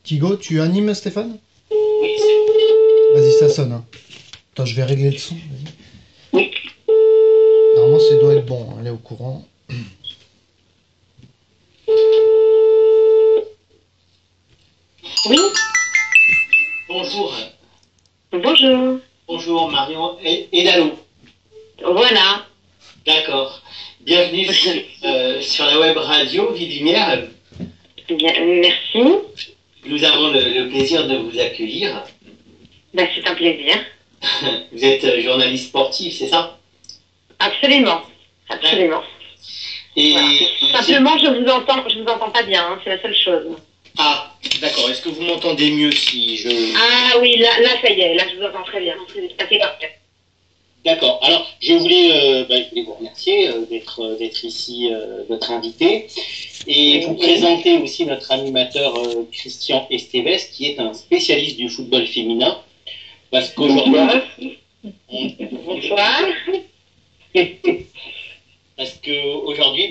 Thigo, tu animes Stéphane? Oui, Vas-y, ça sonne. Hein. Attends, je vais régler le son. Vas-y. oui. Normalement, ça doit être bon. Elle est au courant. Oui, Bonjour. bonjour. Bonjour Marion et Lalo. Voilà. D'accord. Bienvenue sur la web radio Vie Lumière. Bien, merci. Nous avons le plaisir de vous accueillir. Ben, c'est un plaisir. Vous êtes journaliste sportif, c'est ça? Absolument. Absolument. Et Voilà. Simplement, je vous entends pas bien, hein, c'est la seule chose. Ah, d'accord. Est-ce que vous m'entendez mieux si je... Ah oui, là, ça y est, là, je vous entends très bien. C'est parfait. D'accord. Alors, je voulais vous remercier d'être ici, notre invité, et vous présenter aussi notre animateur Christian Esteves, qui est un spécialiste du football féminin, parce qu'aujourd'hui, Bonsoir. parce qu'aujourd'hui,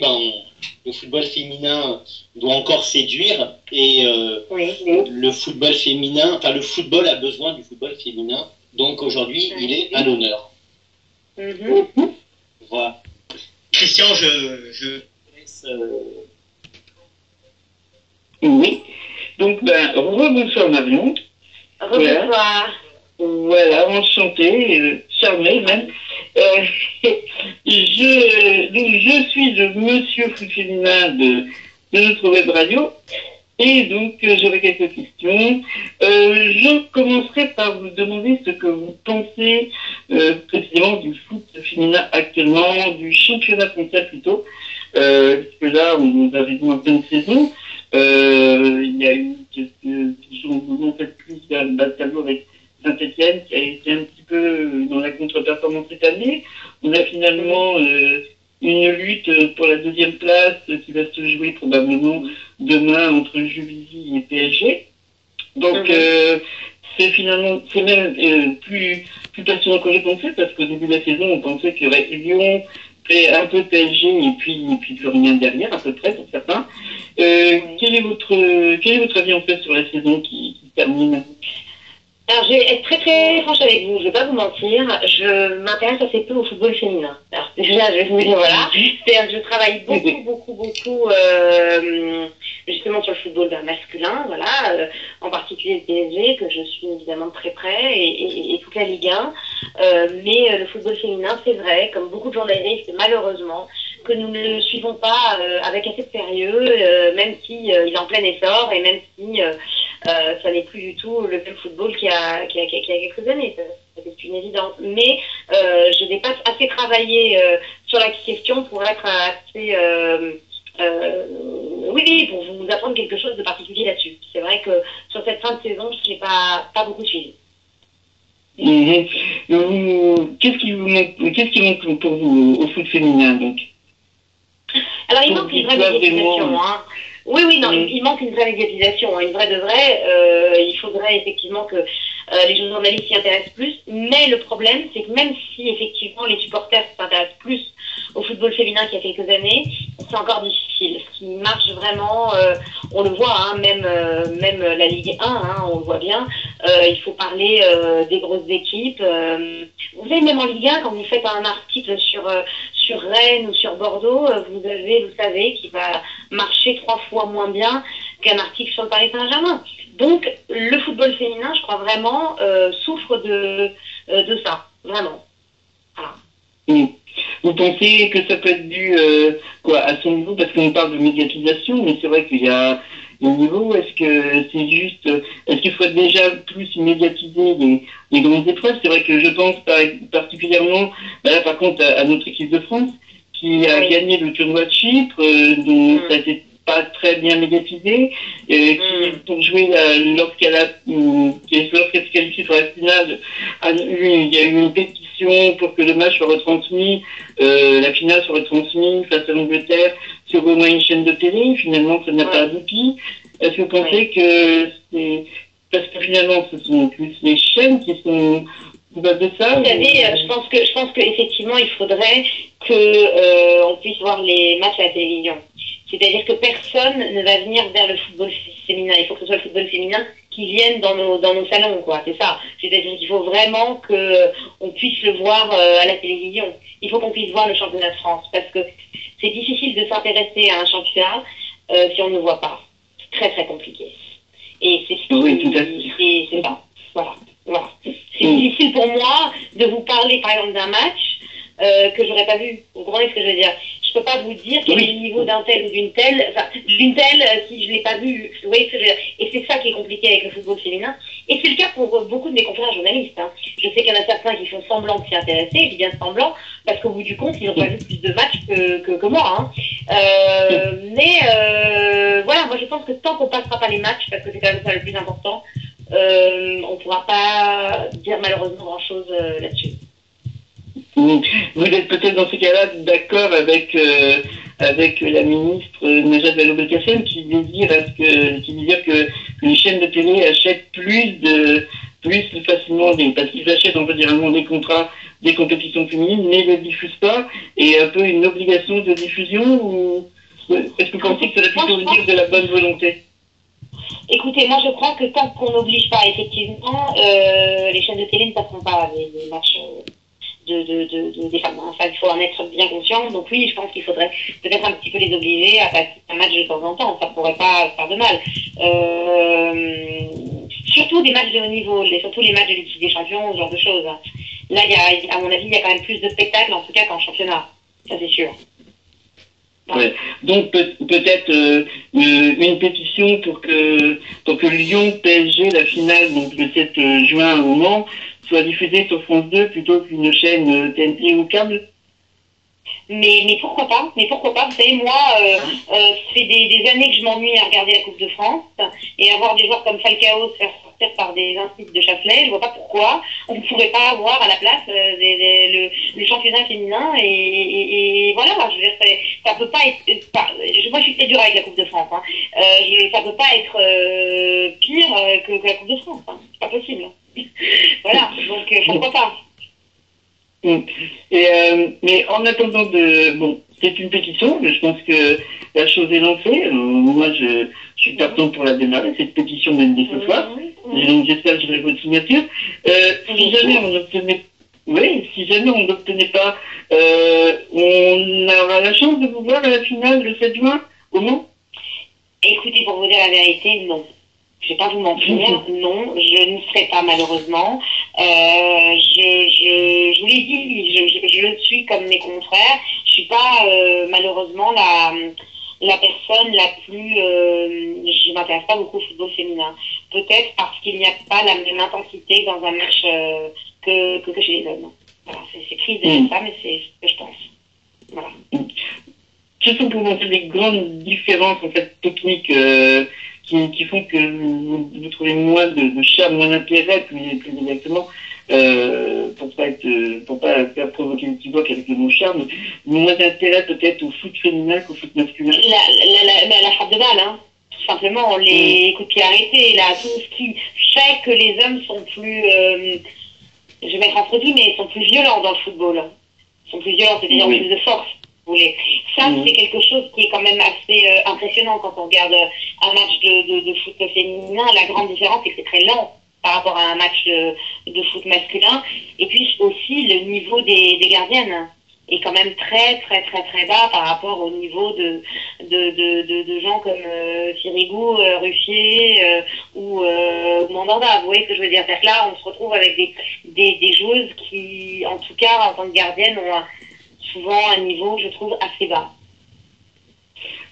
le football féminin doit encore séduire, et Oui. le football féminin, enfin le football a besoin du football féminin, donc aujourd'hui, il est à l'honneur. Mhm. Voilà. Christian, je laisse. Oui. Donc, rebonsoir Marion. Bonsoir. Voilà, enchanté, charmé même. Je suis le monsieur foot féminin de notre web radio. Et donc, j'aurais quelques questions. Je commencerai par vous demander ce que vous pensez précisément du foot féminin actuellement, du championnat français plutôt. Puisque là, on avait en pleine saison. Il y a eu quelques changements, en fait, plus vers le bas de tableau avec Saint-Etienne, qui a été un petit peu dans la contre-performance cette année. On a finalement une lutte pour la deuxième place qui va se jouer probablement demain entre Juvisy et PSG. Donc c'est même plus passionnant que je pensais, parce qu'au début de la saison, on pensait qu'il y aurait Lyon, un peu PSG et puis plus rien derrière, à peu près pour certains. Quel est votre avis en fait sur la saison qui termine? Alors, je vais être très très franche avec vous, je vais pas vous mentir, je m'intéresse assez peu au football féminin. Alors déjà, je vais vous dire, voilà, c'est-à-dire que je travaille beaucoup, justement sur le football masculin, voilà, en particulier le PSG, que je suis évidemment de très près, et toute la Ligue 1. Mais le football féminin, c'est vrai, comme beaucoup de journalistes, malheureusement, que nous ne le suivons pas avec assez de sérieux, même si il est en plein essor, et même si ça n'est plus du tout le même football qu'il y a quelques années, c'est une évidence. Mais je n'ai pas assez travaillé sur la question pour être assez... oui, pour vous apprendre quelque chose de particulier là-dessus. C'est vrai que sur cette fin de saison, je n'ai pas beaucoup suivi. Qu'est-ce qui manque pour vous au foot féminin, donc? Alors, il manque une vraie médiatisation, hein. Oui, non, il manque une vraie médiatisation, hein, une vraie de vraie. Il faudrait effectivement que les journalistes s'y intéressent plus. Mais le problème, c'est que même si effectivement les supporters s'intéressent plus au football féminin qu'il y a quelques années, c'est encore difficile. Ce qui marche vraiment, on le voit, hein, même la Ligue 1, hein, on le voit bien. Il faut parler des grosses équipes. Vous savez, même en Ligue 1, quand vous faites un article sur Rennes ou sur Bordeaux, vous savez qu'il va marcher 3 fois moins bien qu'un article sur le Paris Saint-Germain. Donc, le football féminin, je crois vraiment, souffre de ça, vraiment. Voilà. Vous pensez que ça peut être dû à son niveau, parce qu'on parle de médiatisation, mais c'est vrai qu'il y a un niveau. Est-ce qu'il faudrait déjà plus médiatiser les grandes épreuves? C'est vrai que je pense particulièrement, là par contre, à notre équipe de France, qui a gagné le tournoi de Chypre, dont ça n'était pas très bien médiatisé, qui, pour jouer, lorsqu'elle se qualifie pour la finale, il y a eu une pétition pour que le match soit retransmis, la finale soit retransmise face à l'Angleterre sur au moins une chaîne de télé. Finalement, ça n'a pas abouti. Est-ce que vous pensez que c'est... Parce que finalement, ce sont plus les chaînes qui sont... Vous savez, je pense que effectivement, il faudrait que on puisse voir les matchs à la télévision. C'est-à-dire que personne ne va venir vers le football féminin. Il faut que ce soit le football féminin qui vienne dans nos salons, quoi. C'est ça. C'est-à-dire qu'il faut vraiment que on puisse le voir à la télévision. Il faut qu'on puisse voir le championnat de France parce que c'est difficile de s'intéresser à un championnat si on ne le voit pas. C'est très très compliqué. Et c'est c'est ça. Voilà. C'est difficile pour moi de vous parler par exemple d'un match que j'aurais pas vu. Vous comprenez ce que je veux dire? Je peux pas vous dire quel est le niveau d'un tel ou d'une telle, si je l'ai pas vu. Vous voyez ce que je veux dire? Et c'est ça qui est compliqué avec le football féminin. Et c'est le cas pour beaucoup de mes confrères journalistes. Hein. Je sais qu'il y en a certains qui font semblant de s'y intéresser, je dis bien semblant, parce qu'au bout du compte, ils n'ont pas vu plus de matchs que moi. Hein. Mais voilà, moi je pense que tant qu'on passera pas les matchs, parce que c'est quand même ça le plus important, on ne pourra pas dire malheureusement grand-chose là-dessus. Vous êtes peut-être dans ce cas-là d'accord avec la ministre Najat Vallaud-Belkacem qui désire que les chaînes de télé achètent plus facilement parce qu'ils achètent en fait généralement des contrats des compétitions féminines mais ne les diffusent pas et un peu une obligation de diffusion ou est-ce que vous pensez que cela plutôt dire de la bonne volonté? Écoutez, moi je crois que tant qu'on n'oblige pas effectivement les chaînes de télé ne passeront pas les matchs des femmes. Enfin, il faut en être bien conscient. Donc oui, je pense qu'il faudrait peut-être un petit peu les obliger à passer un match de temps en temps. Ça pourrait pas faire de mal. Surtout des matchs de haut niveau, surtout les matchs de Ligue des Champions, ce genre de choses. Là, à mon avis, il y a quand même plus de spectacles, en tout cas, qu'en championnat. Ça, c'est sûr. Ouais. Donc peut-être une pétition pour que Lyon PSG, la finale, donc le 7 juin au Mans, soit diffusée sur France 2 plutôt qu'une chaîne TNT ou câble. Mais pourquoi pas? Vous savez, moi, ça fait des années que je m'ennuie à regarder la Coupe de France et avoir des joueurs comme Falcao se faire sortir par des instituts de Châtelet. Je vois pas pourquoi on ne pourrait pas avoir à la place le championnat féminin et voilà. Je veux dire, ça peut pas être. Moi, je suis très dure avec la Coupe de France. Hein. Ça peut pas être pire que la Coupe de France. Hein. C'est pas possible. Voilà. Donc pourquoi pas? Mais en attendant c'est une pétition, je pense que la chose est lancée. Moi, je suis partant pour la démarrer, cette pétition dès ce soir. Donc, j'espère que j'aurai votre signature. Si jamais on n'obtenait pas, on aura la chance de vous voir à la finale le 7 juin, au Mans? Écoutez, pour vous dire la vérité, non. Je vais pas vous mentir, non, je ne serai pas malheureusement. Je vous l'ai dit, je le suis comme mes confrères. Je suis pas malheureusement la personne la plus. Je m'intéresse pas beaucoup au football féminin. Peut-être parce qu'il n'y a pas la même intensité dans un match que chez les hommes. Voilà, c'est triste de dire ça, mais c'est ce que je pense. Voilà. Quelles sont pour vous des grandes différences en fait techniques qui font que vous trouvez moins de charme, moins d'intérêt, plus exactement, pour pas faire provoquer une petite bloc avec le mot charme, moins d'intérêt peut-être au foot féminin qu'au foot masculin. La frappe de balle, hein. Tout simplement, les coups de pied arrêtés, là, tout ce qui fait que les hommes sont plus, je vais mettre entre guillemets, sont plus violents dans le football. Ils sont plus violents, c'est-à-dire plus de force. Ça, c'est quelque chose qui est quand même assez impressionnant quand on regarde un match de foot féminin. La grande différence, c'est que c'est très lent par rapport à un match de foot masculin. Et puis aussi, le niveau des gardiennes est quand même très, très, très, très bas par rapport au niveau de gens comme Sirigu, Ruffier ou Mandanda. Vous voyez ce que je veux dire? C'est que là, on se retrouve avec des joueuses qui, en tout cas, en tant que gardiennes, ont souvent un niveau, je trouve, assez bas.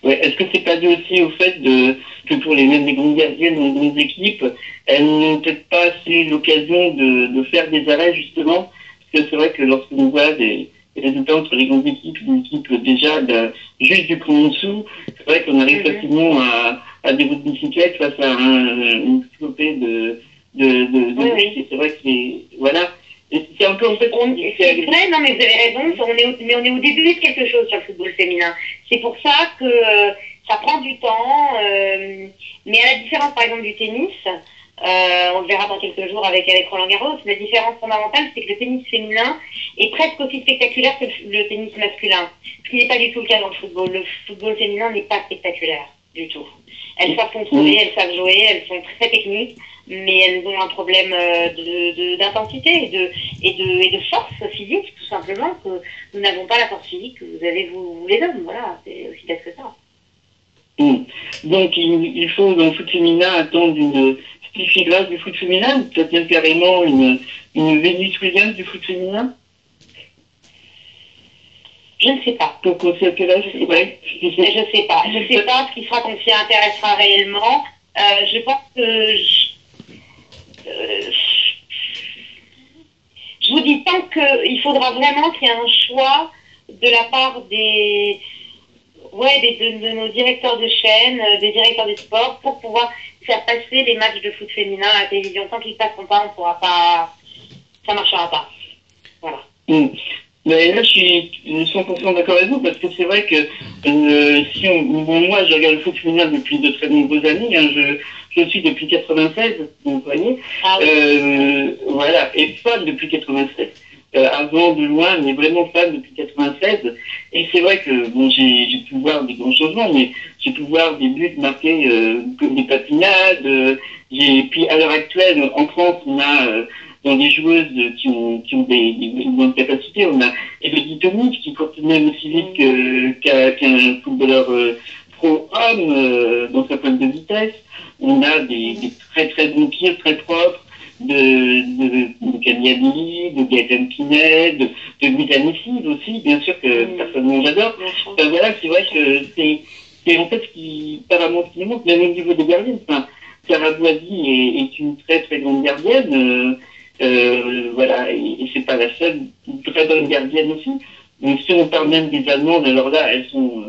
Ouais, est-ce que c'est pas dû aussi au fait que pour les grandes gardiennes ou les grandes équipes, elles n'ont peut-être pas assez l'occasion de faire des arrêts, justement? Parce que c'est vrai que lorsqu'on voit des résultats entre les grandes équipes, une équipe déjà juste du cran en dessous, c'est vrai qu'on arrive facilement à des routes de bicyclette face à une flopée de c'est vrai que voilà. C'est un peu en fait. C'est vrai, non, mais vous avez raison. On est au début de quelque chose sur le football féminin. C'est pour ça que ça prend du temps. Mais à la différence, par exemple, du tennis, On le verra dans quelques jours avec Roland Garros. La différence fondamentale, c'est que le tennis féminin est presque aussi spectaculaire que le tennis masculin. Ce qui n'est pas du tout le cas dans le football. Le football féminin n'est pas spectaculaire du tout. Elles savent contrôler, elles savent jouer, elles sont très techniques, mais elles ont un problème d'intensité et de force physique, tout simplement, que nous n'avons pas la force physique que vous avez, vous les hommes. Voilà, c'est aussi bête que ça. Donc, il faut, dans le foot féminin, attendre une spécifique du foot féminin, c'est-à-dire carrément une Venus Williams du foot féminin? Je ne sais pas. Donc, on sait à quel âge? Ouais. Je sais pas. Je sais pas ce qui fera qu'on s'y intéressera réellement. Je pense que je vous dis tant qu'il faudra vraiment qu'il y ait un choix de la part de nos directeurs de chaîne, des directeurs des sports, pour pouvoir faire passer les matchs de foot féminin à la télévision. Tant qu'ils ne passeront pas, on ne pourra pas, ça ne marchera pas. Voilà. Mais là, je suis 100% d'accord avec vous, parce que c'est vrai que moi, je regarde le foot féminin depuis de très nombreuses années. Hein, je suis depuis 96, vous voyez. Ah oui. Voilà, et fan depuis 96. Avant de loin, mais vraiment fan depuis 96. Et c'est vrai que bon, j'ai pu voir des grands changements, mais j'ai pu voir des buts marqués comme des patinades. Puis à l'heure actuelle, en France, on a dans des joueuses qui ont des bonnes capacités. On a Elodie Tomic qui court même aussi vite qu'un footballeur pro-homme dans sa pointe de vitesse. On a des très très bons tirs, très propres, de Kanyali, de Gaëtan Kinet, de Guitanessi aussi, bien sûr que personnellement j'adore. Voilà, c'est vrai que c'est en fait ce qui montre, même au niveau des gardiennes. Enfin, Sarah Boisy est une très très grande gardienne. Voilà, et c'est pas la seule, une très bonne gardienne aussi. Mais si on parle même des Allemandes, alors là, elles sont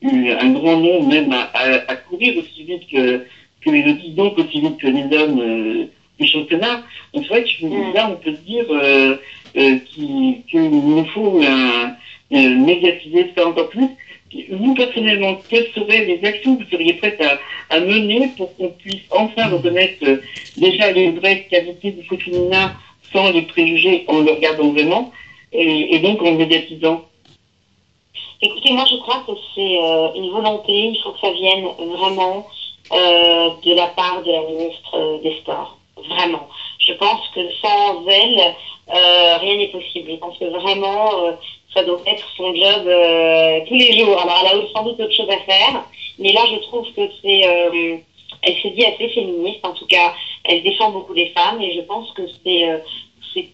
un grand nombre même à courir aussi vite que Elodie, donc aussi vite que les hommes du championnat. Donc c'est vrai que là, on peut se dire qu'il nous faut médiatiser ça encore plus. Vous, personnellement, quelles seraient les actions que vous seriez prête à mener pour qu'on puisse enfin reconnaître déjà les vraies qualités du foot féminin sans les préjugés, en le regardant vraiment, et donc en médiatisant? Écoutez, moi je crois que c'est une volonté, il faut que ça vienne vraiment de la part de la ministre des Sports. Vraiment. Je pense que sans elle, rien n'est possible. Je pense que vraiment, ça doit être son job tous les jours. Alors, elle a sans doute autre chose à faire, mais là, je trouve que elle se dit assez féministe. En tout cas, elle défend beaucoup les femmes, et je pense que c'est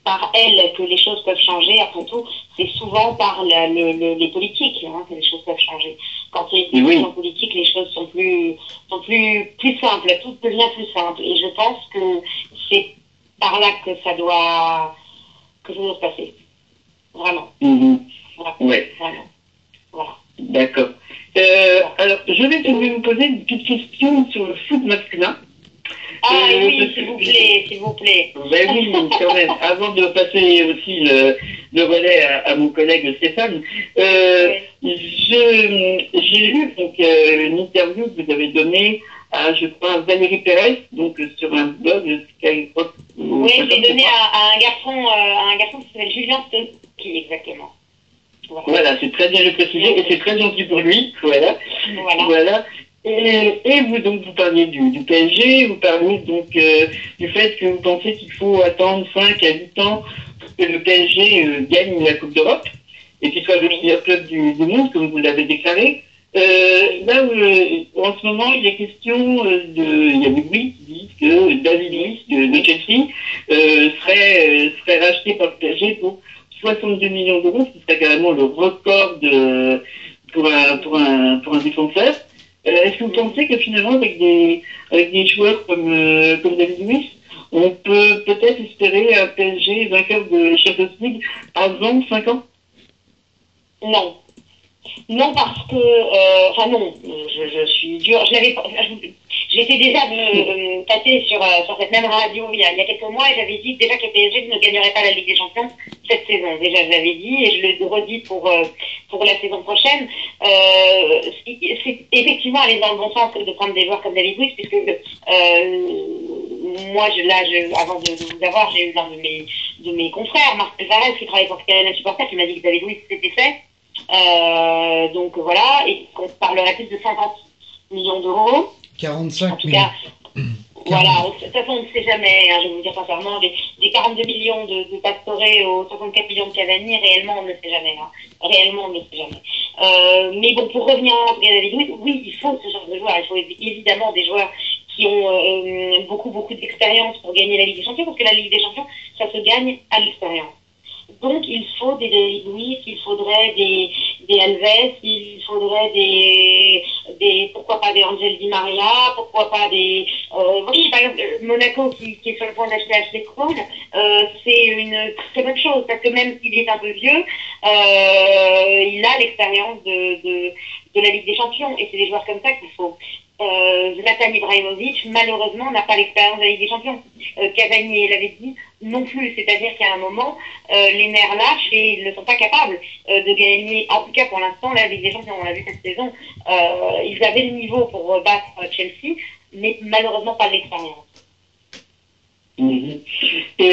par elle que les choses peuvent changer. Après tout, c'est souvent par les politiques que les choses peuvent changer. Quand il y a une décision politique, les choses sont plus simples. Tout devient plus simple. Et je pense que c'est par là que ça doit se passer. Vraiment. Ouais. Vraiment. Voilà. D'accord. Alors, je vais vous poser une petite question sur le foot masculin. Ah oui, s'il vous plaît. Ben oui, quand même. Avant de passer aussi le relais à mon collègue Stéphane, j'ai lu donc une interview que vous avez donnée à, je crois, Valérie Pérez, donc sur un blog Skyrock. Oui, je l'ai donné à un garçon qui s'appelle Julien Stocky, exactement. Voilà, c'est très bien le préciser, et c'est très gentil pour lui. Voilà. Et vous parliez du PSG, vous parliez donc du fait que vous pensez qu'il faut attendre 5 à 8 ans pour que le PSG gagne la Coupe d'Europe et qu'il soit le meilleur club du monde, comme vous l'avez déclaré. Là, en ce moment, il y a question il y a des bruits qui disent que David Luiz de Chelsea serait racheté par le PSG pour 62 millions d'euros, ce qui serait carrément le record pour un défenseur. Est-ce que vous pensez que finalement, avec des joueurs comme David Luiz, on peut peut-être espérer un PSG vainqueur de Champions League avant 5 ans? Non. Non, parce que... non, je suis dure. J'étais déjà tâtée sur cette même radio il y a quelques mois, et j'avais dit déjà que le PSG ne gagnerait pas la Ligue des Champions cette saison. Déjà, je l'avais dit, et je le redis pour la saison prochaine. C'est effectivement aller dans le bon sens de prendre des joueurs comme David Luiz, puisque moi, avant de vous avoir, j'ai eu l'un de mes confrères, Marc Varese, qui travaille pour Canal Supporter, qui m'a dit que David Luiz c'était fait. Donc voilà, et qu'on parlerait plus de 50 millions d'euros. 45 en tout millions. Cas, voilà, de toute façon, on ne sait jamais, je vais vous dire sincèrement, des 42 millions de Pastore aux 64 millions de Cavani, réellement, on ne le sait jamais. Réellement, on ne le sait jamais. Mais bon, pour revenir à David Luiz, oui, il faut ce genre de joueurs. Il faut évidemment des joueurs qui ont beaucoup d'expérience pour gagner la Ligue des Champions, parce que la Ligue des Champions, ça se gagne à l'expérience. Donc, il faut des David Luiz, il faudrait des Alves, il faudrait des pourquoi pas des Angel Di Maria, pourquoi pas des oui, par exemple, Monaco qui est sur le point d'acheter Ashley Cole, c'est une très bonne chose, parce que même s'il est un peu vieux, il a l'expérience de la Ligue des Champions, et c'est des joueurs comme ça qu'il faut. Zlatan Ibrahimovic, malheureusement, n'a pas l'expérience de la Ligue des Champions. Cavani l'avait dit non plus, c'est-à-dire qu'à un moment, les nerfs lâchent et ils ne sont pas capables de gagner, en tout cas pour l'instant, la Ligue des Champions, on l'a vu cette saison, ils avaient le niveau pour battre Chelsea, mais malheureusement pas l'expérience. Et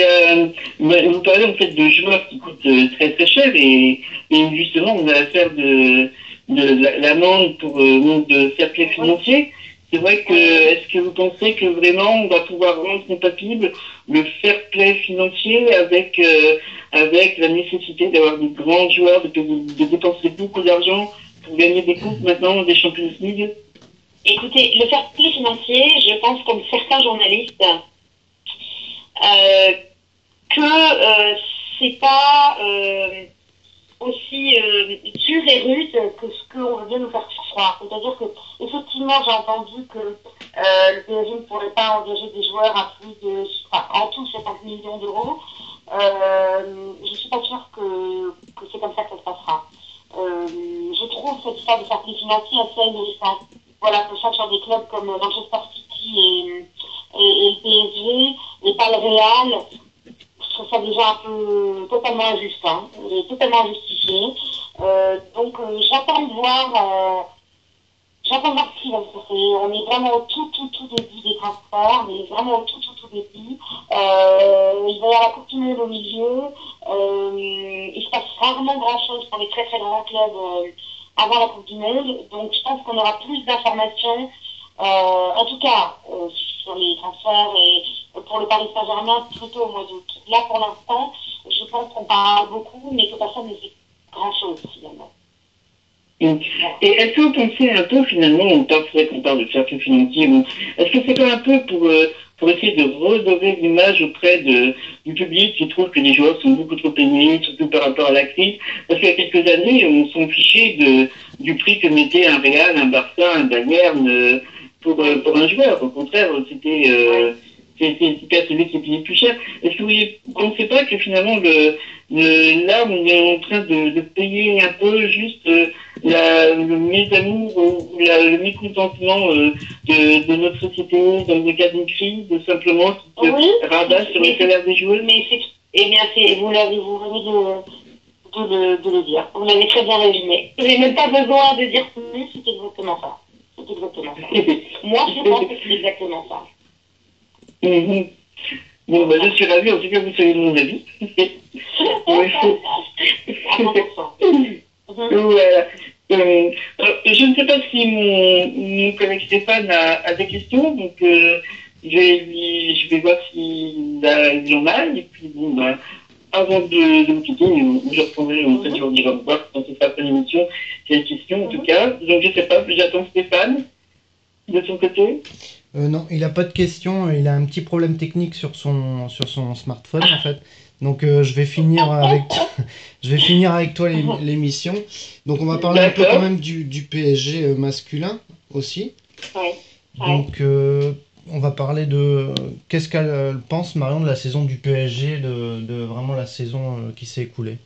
vous parlez en fait de joueurs qui coûtent très très cher et justement on a affaire de l'amende pour manque de fair play financier. C'est vrai que est-ce que vous pensez que vraiment on va pouvoir rendre compatible le fair play financier avec la nécessité d'avoir des grands joueurs, de dépenser beaucoup d'argent pour gagner des coupes maintenant, des Champions League? Écoutez, le fair play financier, je pense comme certains journalistes que c'est pas aussi dur et rude que ce qu'on veut bien nous faire croire. C'est-à-dire que, effectivement, j'ai entendu que le PSG ne pourrait pas engager des joueurs à plus de, en tout 50 millions d'euros. Je suis pas sûre que c'est comme ça que ça se passera. Je trouve cette histoire de fair play financier assez intéressante. Voilà, que ça sur des clubs comme Manchester City et le PSG, et pas le Real, je trouve ça déjà un peu totalement injuste, et totalement injustifié. Donc j'attends de voir ce qui va se passer. On est vraiment au tout début des transferts, mais vraiment au tout début. Il va y avoir la Coupe du Monde au milieu. Il se passe rarement grand-chose pour les très très grands clubs avant la Coupe du Monde. Donc je pense qu'on aura plus d'informations, en tout cas sur les transferts et pour le Paris Saint-Germain plutôt au mois d'août. Là pour l'instant, je pense qu'on parle beaucoup, mais que personne ne sait grand-chose finalement. Et est-ce que vous pensez un peu finalement, on parle de fair play financier, est-ce que c'est pas un peu pour essayer de redorer l'image auprès du public qui trouve que les joueurs sont beaucoup trop payés, surtout par rapport à la crise? Parce qu'il y a quelques années, on s'en fichait du prix que mettait un Real, un Barça, un Bayern pour un joueur. Au contraire, c'était celui qui payait plus cher. Est-ce que vous ne pensez pas que finalement là on est en train de payer un peu juste le mésamour ou le mécontentement de notre société dans le cas d'une crise, simplement qui se rabat sur le salaire des joueurs? Mais vous venez de le dire. Vous l'avez très bien résumé. Je n'ai même pas besoin de dire plus, c'est exactement ça. Moi, je pense que c'est exactement ça. Bon, je suis ravi, en tout cas, vous savez mon avis. Voilà. Je ne sais pas si mon collègue Stéphane a des questions, donc je vais voir s'il en a, et puis avant de me quitter, je reprendrai, je vous dirai au revoir quand ce sera après l'émission, s'il y a des questions en tout cas. Donc je ne sais pas, j'attends Stéphane, de son côté. Non, il n'a pas de questions, il a un petit problème technique sur son smartphone en fait. Donc je vais finir avec toi l'émission. Donc on va parler un peu quand même du PSG masculin aussi. Ouais. Donc on va parler de qu'est-ce qu'elle pense Marion de la saison du PSG, de vraiment la saison qui s'est écoulée.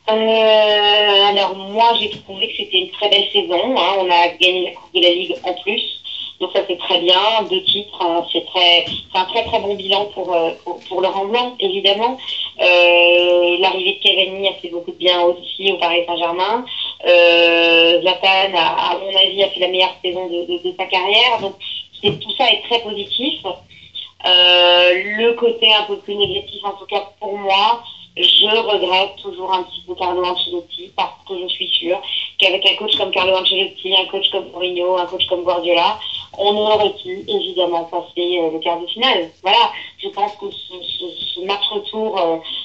Alors moi j'ai trouvé que c'était une très belle saison, on a gagné la Coupe de la Ligue en plus, donc ça c'est très bien, 2 titres, c'est un très très bon bilan pour Laurent Blanc évidemment. L'arrivée de Cavani a fait beaucoup de bien aussi au Paris Saint-Germain. Zlatan à mon avis a fait la meilleure saison de sa carrière, donc tout ça est très positif. Le côté un peu plus négatif, en tout cas pour moi, je regrette toujours un petit peu Carlo Ancelotti parce que je suis sûre qu'avec un coach comme Carlo Ancelotti, un coach comme Mourinho, un coach comme Guardiola, on aurait pu évidemment passer le quart de finale. Voilà, je pense que ce match retour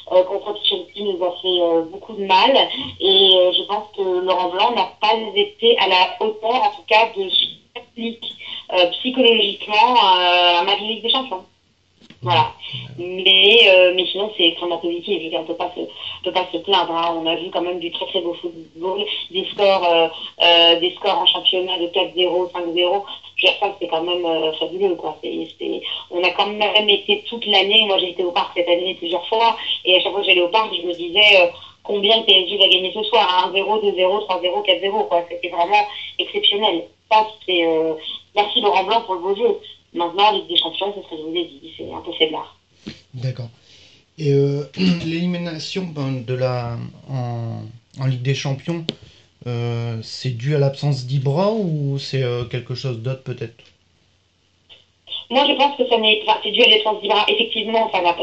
contre Chelsea nous a fait beaucoup de mal et je pense que Laurent Blanc n'a pas été à la hauteur, en tout cas, de ce qu'il applique psychologiquement à match de Ligue des Champions. Voilà. Mais sinon, c'est extrêmement positif. Je veux dire, on peut pas se plaindre. Hein. On a vu quand même du très très beau football, des scores en championnat de 4-0, 5-0. Je veux dire, ça, c'est quand même fabuleux, quoi. On a quand même été toute l'année. Moi, j'ai été au parc cette année plusieurs fois. Et à chaque fois que j'allais au parc, je me disais combien le PSG va gagner ce soir. 1-0, 2-0, 3-0, 4-0, quoi. C'était vraiment exceptionnel. Ça, c'est, merci Laurent Blanc pour le beau jeu. Maintenant, Ligue des Champions, c'est ce que je vous ai dit, c'est un peu faiblard. D'accord. Et l'élimination en Ligue des Champions, c'est dû à l'absence d'Ibra ou c'est quelque chose d'autre peut-être? Moi, je pense que c'est dû à l'absence d'Ibra. Effectivement, ça n'a pas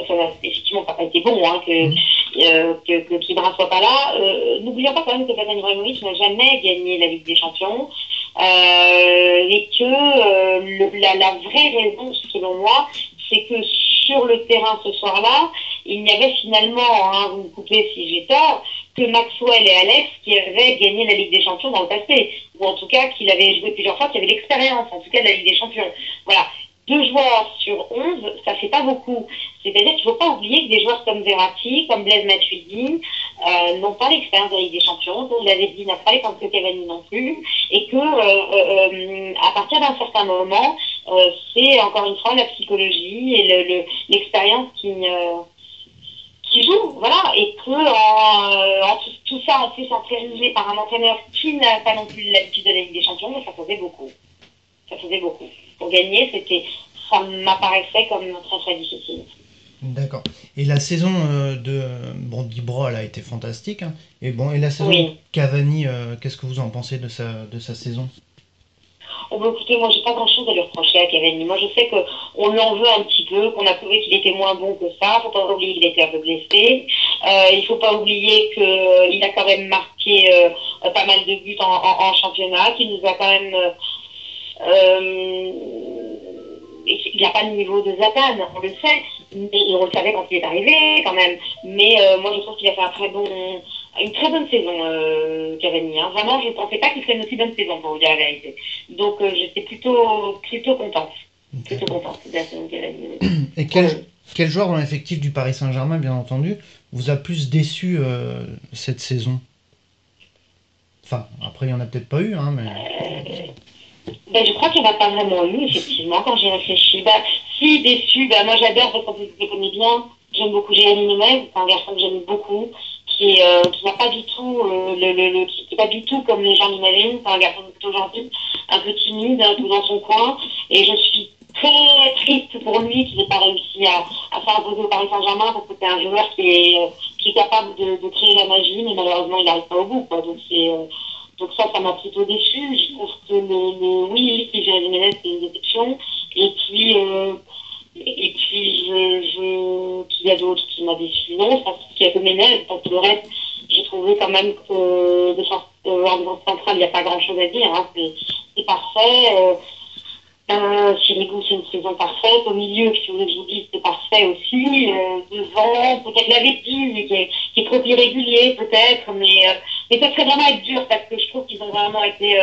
été bon que qu'Ibra soit pas là. N'oublions pas quand même que Zlatan Ibrahimovic n'a jamais gagné la Ligue des Champions. Et que la vraie raison, selon moi, c'est que sur le terrain ce soir-là, il n'y avait finalement, vous me coupez si j'ai tort, que Maxwell et Alex qui avaient gagné la Ligue des Champions dans le passé, ou en tout cas qu'il avait joué plusieurs fois, qui avaient l'expérience, en tout cas de la Ligue des Champions. Voilà. 2 joueurs sur 11, ça fait pas beaucoup. C'est-à-dire qu'il ne faut pas oublier que des joueurs comme Verratti, comme Blaise Matuidi, n'ont pas l'expérience de la Ligue des Champions, dont David Villa n'a pas l'expérience de Cavani non plus, et que à partir d'un certain moment, c'est encore une fois la psychologie et l'expérience qui joue, voilà, et que tout ça en plus entraîné par un entraîneur qui n'a pas non plus l'habitude de la Ligue des Champions, mais ça faisait beaucoup. Pour gagner, ça m'apparaissait comme très très difficile. D'accord. Et la saison d'Ibra, elle a été fantastique. Hein. Et la saison de Cavani, qu'est-ce que vous en pensez de sa saison? Écoutez, moi j'ai pas grand chose à lui reprocher à Cavani. Moi je sais qu'on l'en veut un petit peu, qu'on a prouvé qu'il était moins bon que ça. Faut pas oublier qu'il était un peu blessé. Il faut pas oublier qu'il a quand même marqué pas mal de buts en championnat, qu'il nous a quand même il n'a pas le niveau de Zlatan, on le sait, et on le savait quand il est arrivé quand même. Mais moi je trouve qu'il a fait une très bonne saison, Cavani. Hein. Vraiment, je ne pensais pas qu'il ferait une aussi bonne saison, pour vous dire la vérité. Donc j'étais plutôt contente. Okay. Plutôt contente de la saison de Cavani. Et quel joueur dans l'effectif du Paris Saint-Germain, bien entendu, vous a plus déçu cette saison? Enfin, après il n'y en a peut-être pas eu, hein, mais... je crois qu'il n'y en a pas vraiment eu, effectivement, quand j'y réfléchis. Si, déçu, moi j'adore, parce que je le connais bien, j'aime beaucoup Jérémy Ménez, c'est un garçon que j'aime beaucoup, qui n'a pas du tout, qui n'est pas du tout comme les gens l'imaginent, c'est un garçon plutôt gentil, un peu timide, un peu dans son coin, et je suis très triste pour lui qu'il n'ait pas réussi à faire imposer au Paris Saint-Germain, parce que c'est un joueur qui est capable de créer la magie, mais malheureusement il n'arrive pas au bout, quoi. Donc ça m'a plutôt déçu. Je trouve que oui, Jérémy Ménez, c'est une déception. Et puis qu'il y a d'autres qui m'a déçu. Non, parce qu'il y a que Ménez, parce que le reste, j'ai trouvé quand même que en défense centrale, il n'y a pas grand chose à dire. Hein. C'est parfait. Sirigu, c'est une saison parfaite. Au milieu, si vous voulez que je vous dise, c'est parfait aussi. Devant, peut-être l'avait dit, qui est trop irrégulier, peut-être, mais ça serait vraiment être dur parce que je trouve qu'ils ont vraiment été.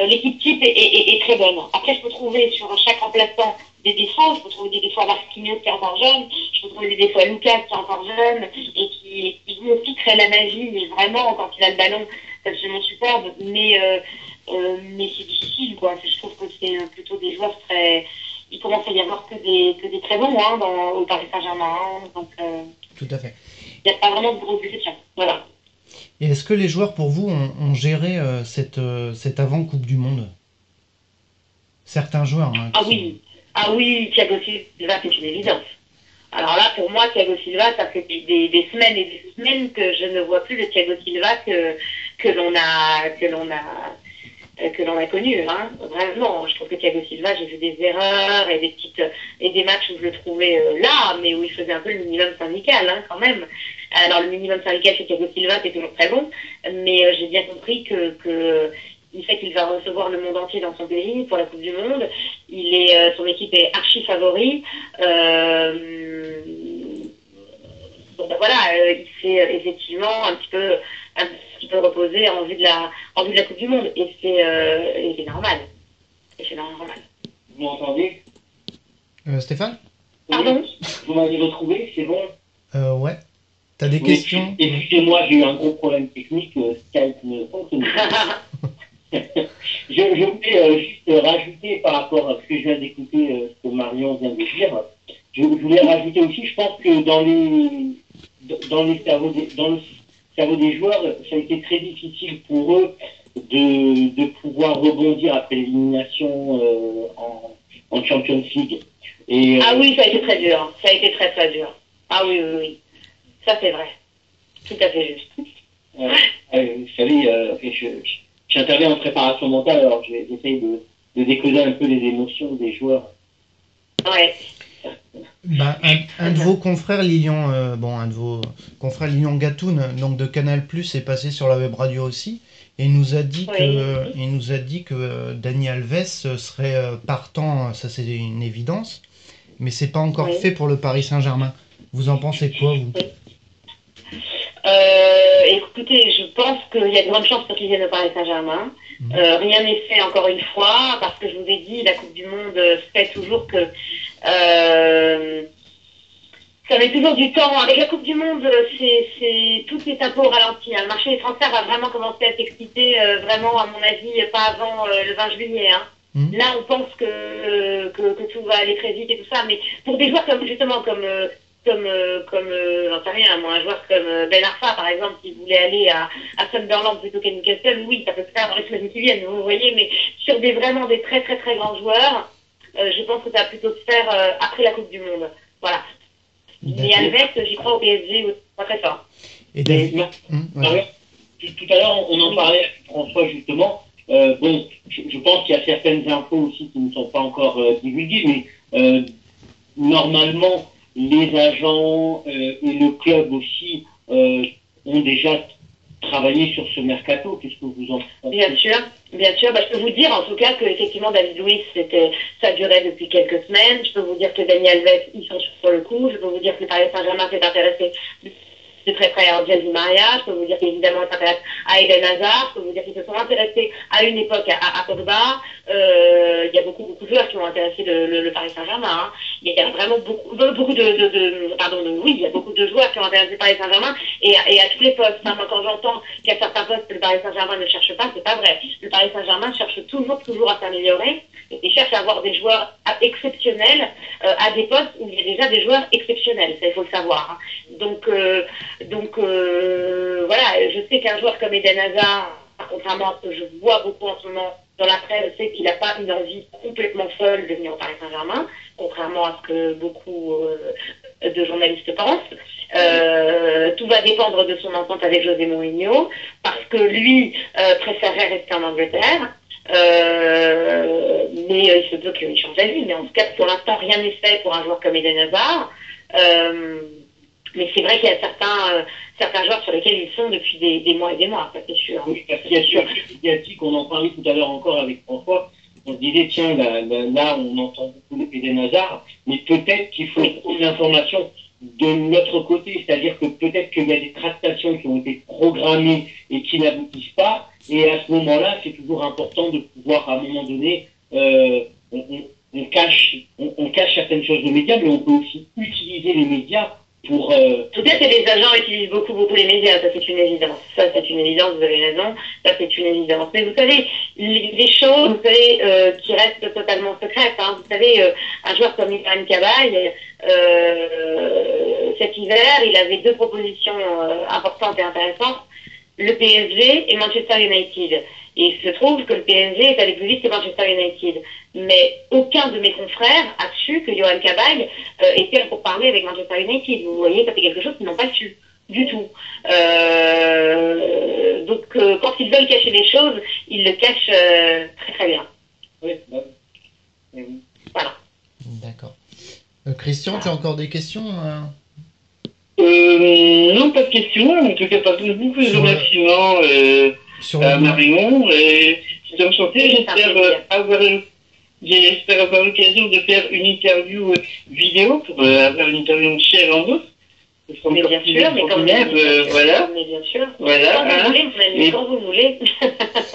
L'équipe type est très bonne. Après, je peux trouver sur chaque remplaçant des défauts. Je peux trouver des défauts à Marquinhos qui est encore jeune. Je peux trouver des défauts à Lucas qui est encore jeune et qui lui aussi crée la magie. Mais vraiment, quand il a le ballon, c'est absolument superbe. Mais c'est difficile, quoi. Je trouve que c'est plutôt des joueurs très. Il commence à y avoir que des très bons au Paris Saint-Germain. Donc, tout à fait. Il n'y a pas vraiment de grosses déceptions. Voilà. Et est-ce que les joueurs, pour vous, ont géré cette avant-Coupe du Monde? Certains joueurs. Hein, Ah oui, Thiago Silva, c'est une évidence. Alors là, pour moi, Thiago Silva, ça fait des semaines et des semaines que je ne vois plus le Thiago Silva que l'on a que l'on a connu, hein. Vraiment, je trouve que Thiago Silva, j'ai vu des erreurs et des matchs où je le trouvais là, mais où il faisait un peu le minimum syndical, hein, quand même. Alors le minimum syndical chez Thiago Silva, c'est toujours très bon, mais j'ai bien compris que il fait qu'il va recevoir le monde entier dans son pays pour la Coupe du Monde. Son équipe est archi favori. Bon, ben voilà, il s'est effectivement un petit peu reposé en vue de la Coupe du Monde, et c'est normal. Et c'est normal. Vous m'entendez, Stéphane? Pardon? Vous m'avez retrouvé, c'est bon? Ouais. T'as des questions? Excusez-moi, j'ai eu un gros problème technique, Skype ne fonctionne pas. Je voulais juste rajouter par rapport à ce que je viens d'écouter, ce que Marion vient de dire. Je voulais rajouter aussi, je pense que dans le cerveau des joueurs, ça a été très difficile pour eux de pouvoir rebondir après l'élimination en Champions League. Ah oui, ça a été très dur. Ça a été très très dur. Ah oui, oui, oui. Ça c'est vrai. Tout à fait juste. Vous savez, j'interviens en préparation mentale, alors j'essaye de décoder un peu les émotions des joueurs. Ouais. Ben, un de vos confrères, Lilian, Lilian Gatoun, donc de Canal+, est passé sur la web radio aussi, et il nous a dit que Dani Alves serait partant, ça c'est une évidence, mais c'est pas encore fait pour le Paris Saint-Germain. Vous en pensez quoi, vous? Écoutez, je pense qu'il y a de grandes chances pour qu'il vienne au Paris Saint-Germain. Rien n'est fait encore une fois, parce que je vous ai dit, la Coupe du Monde fait toujours que ça met toujours du temps. Avec la Coupe du Monde, tout est un peu au ralenti, hein. Le marché des transferts va vraiment commencer à s'exciter, vraiment, à mon avis, pas avant le 20 juillet. Hein. Là, on pense que tout va aller très vite et tout ça, mais pour des joueurs comme j'en sais rien, moi, un joueur comme Ben Arfa, par exemple, qui voulait aller à Sunderland plutôt qu'à Newcastle, oui, ça peut se faire dans les semaines qui viennent, vous voyez, mais sur vraiment des très très très grands joueurs, je pense que ça va plutôt se faire après la Coupe du Monde. Voilà. Mais Alves, j'y crois au PSG, pas très fort. Et tout à l'heure, on en parlait avec François, justement. Je pense qu'il y a certaines infos aussi qui ne sont pas encore divulguées, mais normalement, les agents et le club aussi ont déjà travaillé sur ce mercato. Qu'est-ce que vous en pensez? Bien sûr. Je peux vous dire en tout cas que effectivement David Luiz, ça durait depuis quelques semaines. Je peux vous dire que Dani Alves, ils sont sur le coup. Je peux vous dire que le Paris Saint-Germain s'est intéressé de très près à Angel Di Maria. Je peux vous dire qu'évidemment ils s'intéressent à Eden Hazard. Je peux vous dire qu'ils se sont intéressés à une époque à Pogba. Il y a beaucoup de joueurs qui ont intéressé le Paris Saint-Germain. Hein. Il y a vraiment beaucoup il y a beaucoup de joueurs qui ont intéressé le Paris Saint-Germain et à tous les postes. Hein. Moi, quand j'entends qu'il y a certains postes que le Paris Saint-Germain ne cherche pas, c'est pas vrai. Le Paris Saint-Germain cherche toujours à s'améliorer et cherche à avoir des joueurs exceptionnels à des postes où il y a déjà des joueurs exceptionnels. Ça, il faut le savoir. Hein. Donc voilà, je sais qu'un joueur comme Eden Hazard, contrairement à ce que je vois beaucoup en ce moment dans la presse, je sais qu'il n'a pas une envie complètement folle de venir au Paris Saint-Germain, contrairement à ce que beaucoup de journalistes pensent. Tout va dépendre de son entente avec José Mourinho, parce que lui préférerait rester en Angleterre. Mais il se peut qu'il change d'avis. Mais en tout cas, pour l'instant, rien n'est fait pour un joueur comme Eden Hazard. Mais c'est vrai qu'il y a certains joueurs sur lesquels ils sont depuis des mois et des mois, ça c'est sûr. Oui, parce qu'il y a sûr médiatique, on en parlait tout à l'heure encore avec François. On se disait, tiens, là on entend beaucoup Eden Hazard, mais peut-être qu'il faut une information de notre côté, c'est-à-dire que peut-être qu'il y a des tractations qui ont été programmées et qui n'aboutissent pas, et à ce moment-là, c'est toujours important de pouvoir, à un moment donné, on cache certaines choses aux médias, mais on peut aussi utiliser les médias pour... Peut-être que les agents utilisent beaucoup les médias, ça c'est une évidence. Ça c'est une évidence, vous avez raison, ça c'est une évidence. Mais vous savez, les choses, vous savez, qui restent totalement secrètes, hein. Vous savez, un joueur comme Yohan Cabaye, cet hiver, il avait deux propositions importantes et intéressantes, le PSG et Manchester United. Et il se trouve que le PSG est allé plus vite que Manchester United. Mais aucun de mes confrères a su que Yohan Cabaye était pour parler avec Manchester United. Vous voyez, ça c'est quelque chose qu'ils n'ont pas su. Du tout. Donc, quand ils veulent cacher les choses, ils le cachent très très bien. Oui, voilà. D'accord. Christian, tu as encore des questions non, pas de questions. En tout cas, pas beaucoup de remerciements à Marion. C'est enchanté. J'espère avoir l'occasion de faire une interview vidéo pour avoir une interview chère en douce. Mais bien sûr, mais quand voilà. Mais bien sûr. Voilà. Quand vous voulez.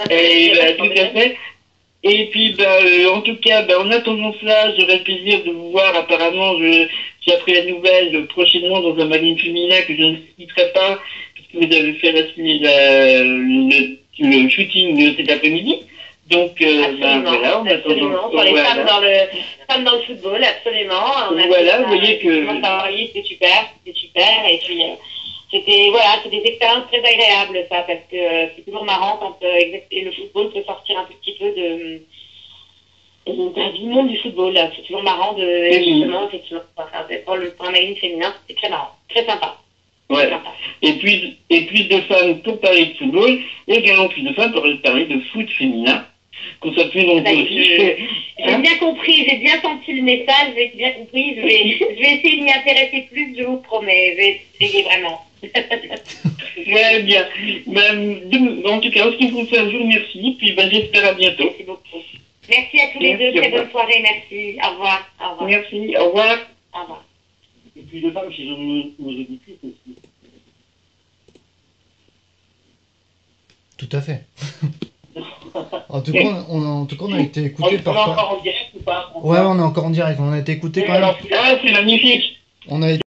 Et tout à fait. Et puis, en tout cas, en attendant cela, j'aurai le plaisir de vous voir. Apparemment, j'ai appris la nouvelle prochainement dans un magazine féminin que je ne citerai pas, puisque vous avez fait le shooting cet après-midi. Donc, voilà, on absolument. Pour les femmes dans le football, absolument. Voilà, vous voyez que. C'était super. Et puis, c'est des expériences très agréables, ça, parce que c'est toujours marrant quand le football peut sortir un petit peu du monde du football. C'est toujours marrant justement, effectivement, pour un magazine féminin, c'est très marrant, très sympa. Ouais. Et plus de femmes pour parler de football, et également plus de femmes pour parler de foot féminin. Qu'on soit plus nombreux aussi. J'ai bien compris, j'ai bien senti le message, j'ai bien compris. Je vais essayer de m'y intéresser plus, je vous promets. Je vais essayer vraiment. Très bien. En tout cas, en ce qui me concerne, je vous remercie. Puis j'espère à bientôt. Merci beaucoup. Merci à tous les deux. Très bonne soirée. Merci. Au revoir. Merci. Au revoir. Au revoir. Et plus de femmes chez nos auditrices aussi. Tout à fait. En tout cas, on a été écouté par. On est encore en direct ou pas? Ouais, on est encore en direct. On a été écouté quand même. Ah, c'est magnifique. On a été